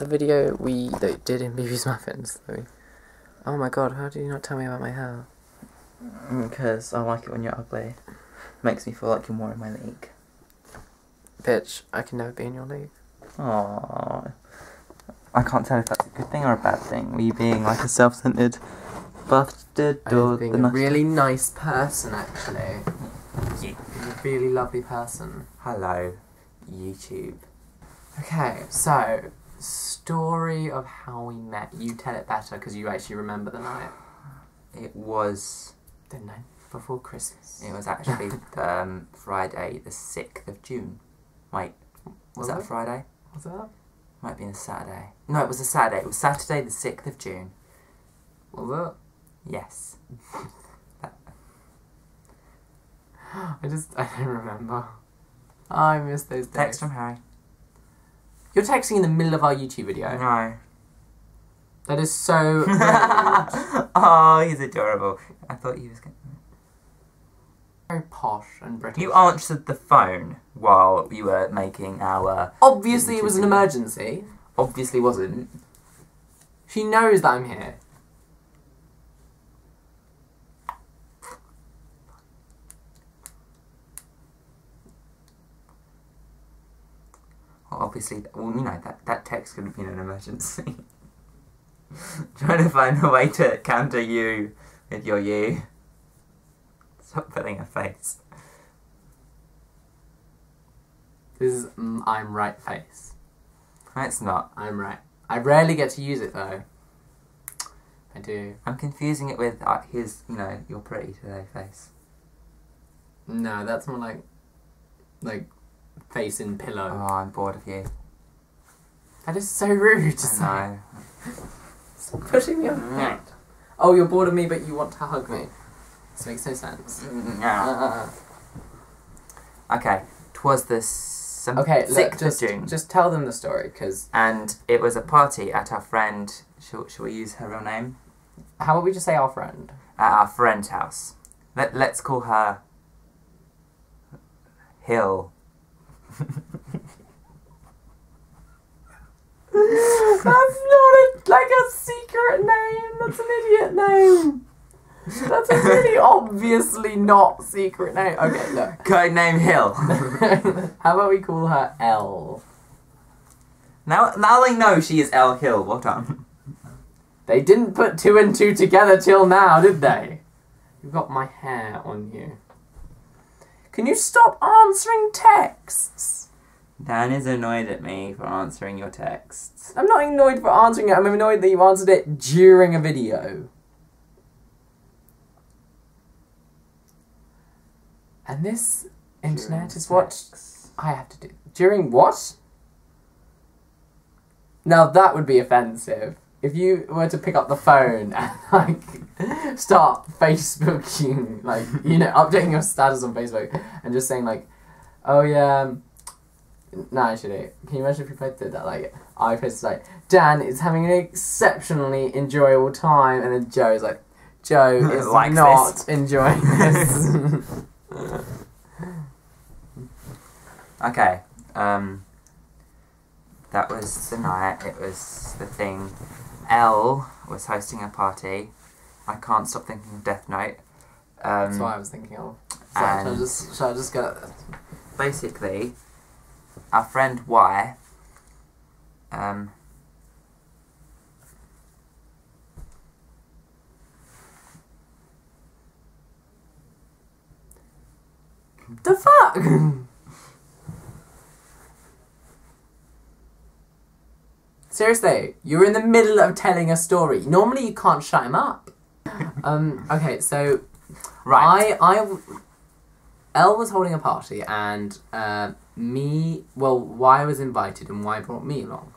the video we did in BB's Muffins. Oh my god, how did you not tell me about my hair? Because I like it when you're ugly. Makes me feel like you're more in my league. Bitch, I can never be in your league. Aww. I can't tell if that's a good thing or a bad thing. Were you being like a self-centered bastard or being a really nice person, actually. Yeah. You're a really lovely person. Hello, YouTube. Okay, so, story of how we met. You tell it better because you actually remember the night. It was... The night before Christmas. It was actually Friday the 6th of June. Wait, was that a Friday? Was that? Might be a Saturday. No, it was a Saturday. It was Saturday the 6th of June. Was Yes. it? I don't remember. I miss those days. Text from Harry. You're texting in the middle of our YouTube video. No. That is so rude. Oh, he's adorable. I thought he was going to... Very posh and British. You answered the phone while you were making our... Obviously it was an emergency. Obviously wasn't. She knows that I'm here. Well, obviously, well, you know, that text could have been an emergency. Trying to find a way to counter you with your you. Stop putting a face. This is I'm right face. No, it's not. I'm right. I rarely get to use it though. I do. I'm confusing it with his, you know, you're pretty today face. No, that's more like face in pillow. Oh, I'm bored of you. That is so rude to say. I know. Stop pushing me on the head. Oh, you're bored of me, but you want to hug me. This makes no sense. Okay, 'twas the Okay, 6th of June. Just tell them the story, because... And it was a party at our friend... Shall we use her real name? How about we just say our friend? At our friend's house. Let's call her... Hill. That's not a secret name. That's an idiot name. That's a really obviously not secret name. Okay, look. Code name Hill. How about we call her Elle? Now they know she is Elle Hill. Well done. They didn't put 2 and 2 together till now, did they? You've got my hair on you. Can you stop answering texts? Dan is annoyed at me for answering your texts. I'm not annoyed for answering it. I'm annoyed that you answered it during a video. And this internet is what I have to do. During what? Now that would be offensive. If you were to pick up the phone and, like, start Facebooking, like, you know, updating your status on Facebook and just saying, like, oh yeah, no, actually, can you imagine if you posted that? Like, I posted, like, Dan is having an exceptionally enjoyable time, and then Joe is like, Joe is not enjoying this. Okay, that was the night, it was the thing. Elle was hosting a party. I can't stop thinking of Death Note. That's what I was thinking of. So shall I just get it? Basically, our friend Y, the fuck? Seriously, you're in the middle of telling a story. Normally you can't shut him up. Okay, so... right. Elle was holding a party and Y was invited and Y brought me along.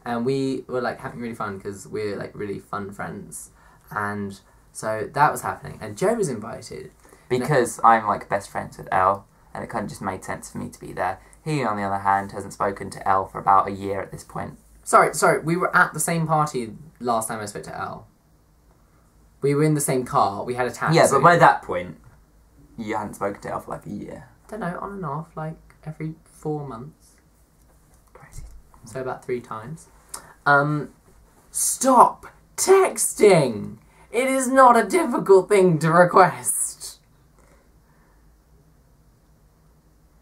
And we were like having really fun because we're like really fun friends. And so that was happening. And Joe was invited. Because I'm like best friends with Elle, and it kind of just made sense for me to be there. He, on the other hand, hasn't spoken to Elle for about a year at this point. Sorry, we were at the same party last time I spoke to Elle. We were in the same car, we had a taxi. Yeah, but by that point, you hadn't spoken to Elle for like a year. I don't know, on and off, like every 4 months. Crazy. So about 3 times. Stop texting. It is not a difficult thing to request.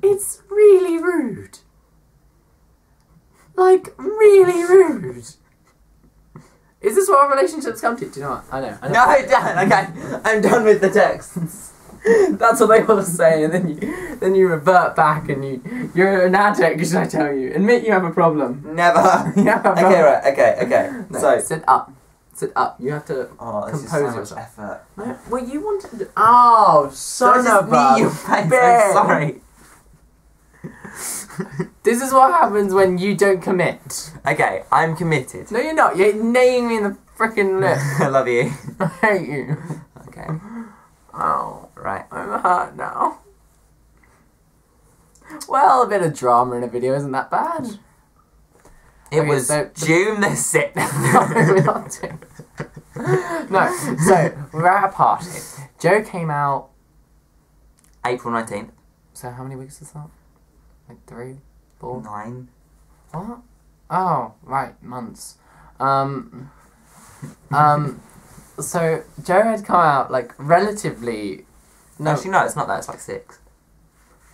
It's really rude. Like, really rude. Is this what our relationships come to? Do you know what? I know. No, Dan. Okay, I'm done with the texts. That's what they want to say, and then you revert back, and you're an addict. Should I tell you? Admit you have a problem. Never. You have a problem. Okay, right. Okay. No, So sit up. Sit up. You have to this is compose so much yourself. effort. No, well, you wanted to. Oh, son Don't of just a knee your face. I'm bitch. sorry. This is what happens when you don't commit. Okay, I'm committed. No, you're not. You're nailing me in the frickin' lip. I love you. I hate you. Okay, Oh, right. I'm hurt now. Well, a bit of drama in a video isn't that bad. It Okay, was so- June the 6th. No, we're not doing. No, so we're at a party. Joe came out. April 19th. So how many weeks is that? Like 3, 4. 9. What? Oh, right, months. So Joe had come out like relatively. No, Actually, no, it's not that. It's like 6.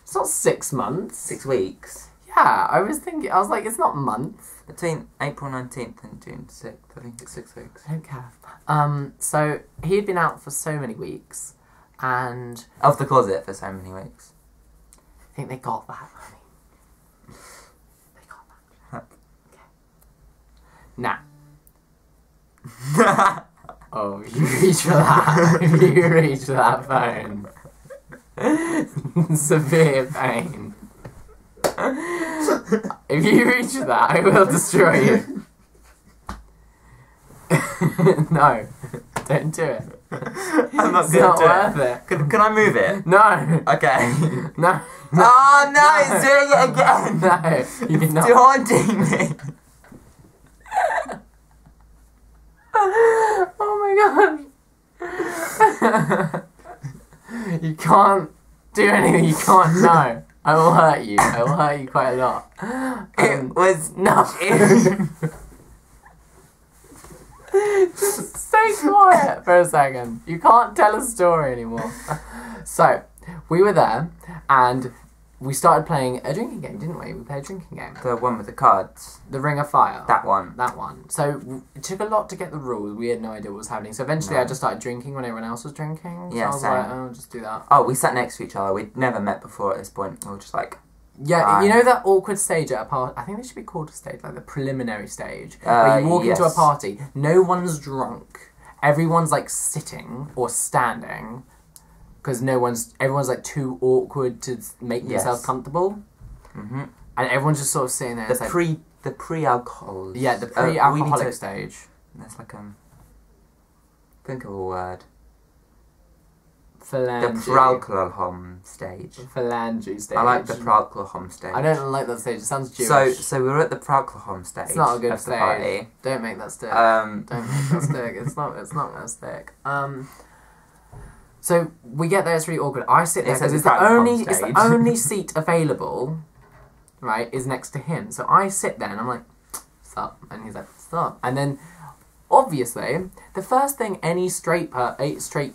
it's not 6 months. 6 weeks. Yeah, I was thinking. I was like, it's not months. Between April 19th and June 6th. I think it's 6 weeks. I don't care. So he had been out for so many weeks, and Off the closet for so many weeks. I think they got that. Honey. They got that. Okay. Now. Oh, you reach for that. You reach for that phone. Severe pain. If you reach for that, I will destroy you. No, don't do it. I'm not It's going not to do worth it. it. Can I move it? No. Okay. No. Oh no, it's doing it again! No, you did not. It's haunting me! Oh my god. You can't do anything. You can't. No. I will hurt you. I will hurt you quite a lot. It was... No. Just stay quiet for a second. You can't tell a story anymore. So, we were there, and we started playing a drinking game, didn't we? We played a drinking game. The one with the cards. The Ring of Fire. That one. That one. So, it took a lot to get the rules. We had no idea what was happening. So, eventually, No. I just started drinking when everyone else was drinking. So Yeah, I was same. like, oh, just do that. Oh, we sat next to each other. We'd never met before at this point. We were just like... Yeah, you know that awkward stage at a party? I think they should be called a stage, like the preliminary stage. Where you walk into a yes. party, no one's drunk. Everyone's like sitting or standing. Because everyone's like too awkward to make themselves Yes. comfortable. Mm-hmm. And everyone's just sort of sitting there. It's like, The pre-alcohol. yeah, the pre-alcoholic stage. That's like, think of a word. The Phalange. pre-alcohol stage. Phalange stage. I like the pre-alcohol stage. I don't like that stage. It sounds Jewish. So we were at the pre-alcohol stage. It's not a good of the stage. party. Don't make that stick. Um, Don't make that stick. It's not gonna stick. So we get there. It's really awkward. I sit there It's at because the it's the practical only stage. seat available. Right, is next to him. So I sit there and I'm like, stop, and he's like, stop, and then obviously the first thing any straight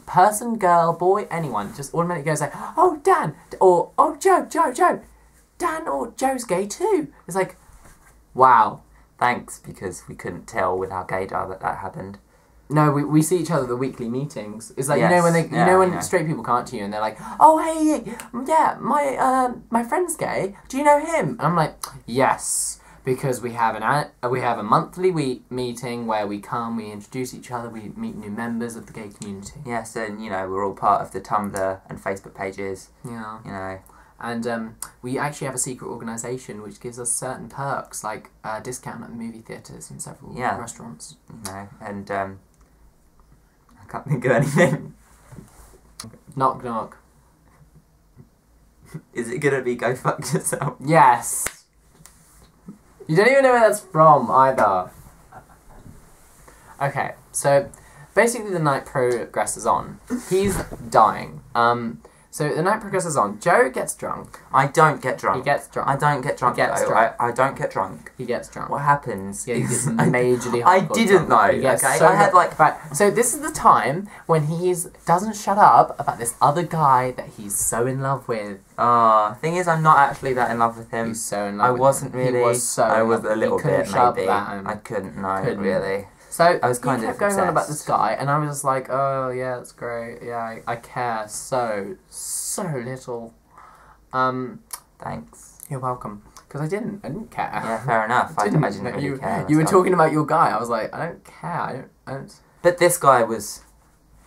person, girl, boy, anyone just automatically goes like, oh Dan, or oh Joe, Dan or Joe's gay too. It's like, wow. thanks, because we couldn't tell with our gaydar that happened. No, we see each other at the weekly meetings. It's like, Yes. you know when they, Yeah, when I know. straight people come up to you and they're like, oh hey, yeah, my friend's gay. Do you know him? And I'm like, yes, because we have a monthly meeting where we come, we introduce each other, we meet new members of the gay community. Yes, and we're all part of the Tumblr and Facebook pages. Yeah. And we actually have a secret organisation which gives us certain perks, like a discount at movie theatres and several restaurants. And I can't think of anything. Knock knock. Is it gonna be go fuck yourself? Yes. You don't even know where that's from either. Okay, so basically the night progresses on. He's dying. So the night progresses on. Joe gets drunk. I don't get drunk. He gets drunk. I don't get drunk. He gets though. drunk. I don't get drunk. He gets drunk. What happens? Yeah, he gets is majorly I hardcore didn't drunk. know. He gets Okay, so I had like. Right, so this is the time when he doesn't shut up about this other guy that he's so in love with. Thing is, I'm not actually that in love with him. He's so in love I with wasn't him. really. He was so I in was love a little he couldn't bit shut up maybe. about him. I couldn't know Couldn't. really. So I was kind he of kept going on about obsessed. this guy, and I was just like, oh yeah, that's great. Yeah, I care so little. Thanks. You're welcome. Because I didn't care. Yeah, fair enough. I didn't really you, care. You were myself. talking about your guy. I was like, I don't care. I don't. But this guy was.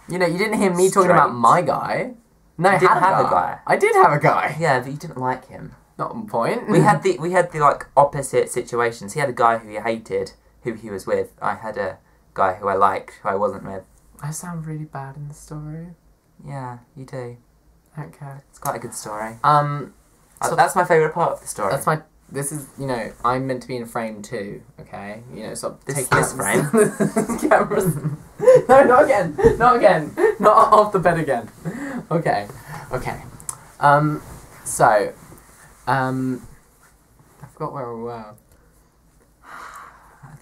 You know, you didn't hear me talking about Straight. my guy. No, I You didn't had have a guy. I did have a guy. Yeah, but you didn't like him. Not on point. We had the like opposite situations. He had a guy who he hated, who he was with. I had a guy who I liked, who I wasn't with. I sound really bad in the story. Yeah, you do. I don't care. It's quite a good story. So That's my favourite part of the story. that's my. This is, you know, I'm meant to be in a frame too. Okay, you know, stop This taking frame? cameras. No, not again. Not again. Not off the bed again. Okay. So, I forgot where we were.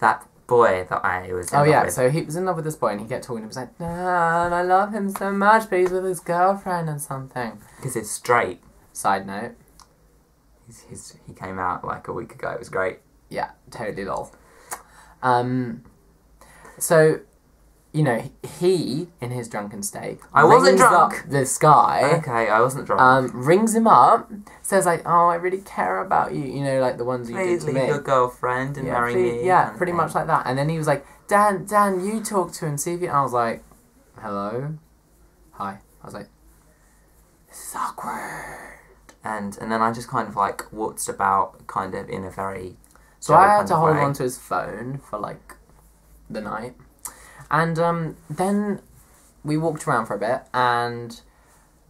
That boy that I was in Oh love yeah, with. so he was in love with this boy and he kept talking. He was like, "Nah, I love him so much, but he's with his girlfriend and something." Because it's straight. Side note. He came out like a week ago. It was great. Yeah, totally lol. So, you know, he in his drunken state. I wasn't rings drunk. up this guy. Okay, I wasn't drunk. Rings him up, says like, "Oh, I really care about you." You know, like the ones you did Please to leave me. your girlfriend and marry me. Yeah, kind of pretty thing. much like that. And then he was like, Dan, you talk to him, see if you... And I was like, hello? Hi. I was like, this is awkward. And then I just kind of like waltzed about, kind of in a very. So I had kind to of hold way. on to his phone for like the night. And then we walked around for a bit and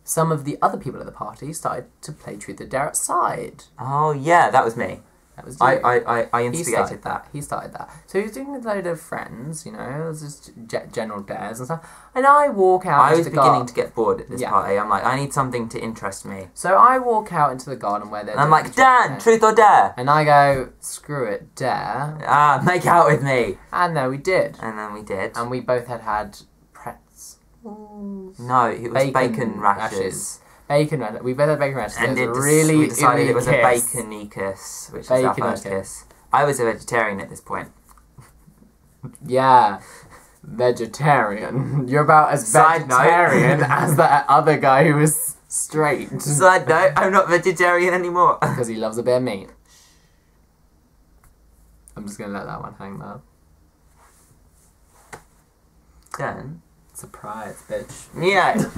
some of the other people at the party started to play Truth or Dare outside. Oh yeah, that was me. That was you. I He instigated started that. He started that. So he was doing with a load of friends, you know, it was just general dares and stuff. And I walk out I into was the beginning garden. to get bored at this Yeah. party. I'm like, I need something to interest me. So I walk out into the garden where they're And I'm doing like, the Dan, thing. truth or dare? And I go, screw it, dare. Make out with me. And there we did. And then we did. And we both had pretzels. No, it was bacon rashes. Bacon rashes. We both had bacon rashes. And it was really we decided it was a kiss. bacon-y-kiss, which was our Bacon first kiss. kiss. I was a vegetarian at this point. Yeah. Vegetarian. You're about as Side note. vegetarian as that other guy who was straight. Side note, I'm not vegetarian anymore. Because he loves a bit of meat. I'm just gonna let that one hang there. Dan? Surprise, bitch. Yeah.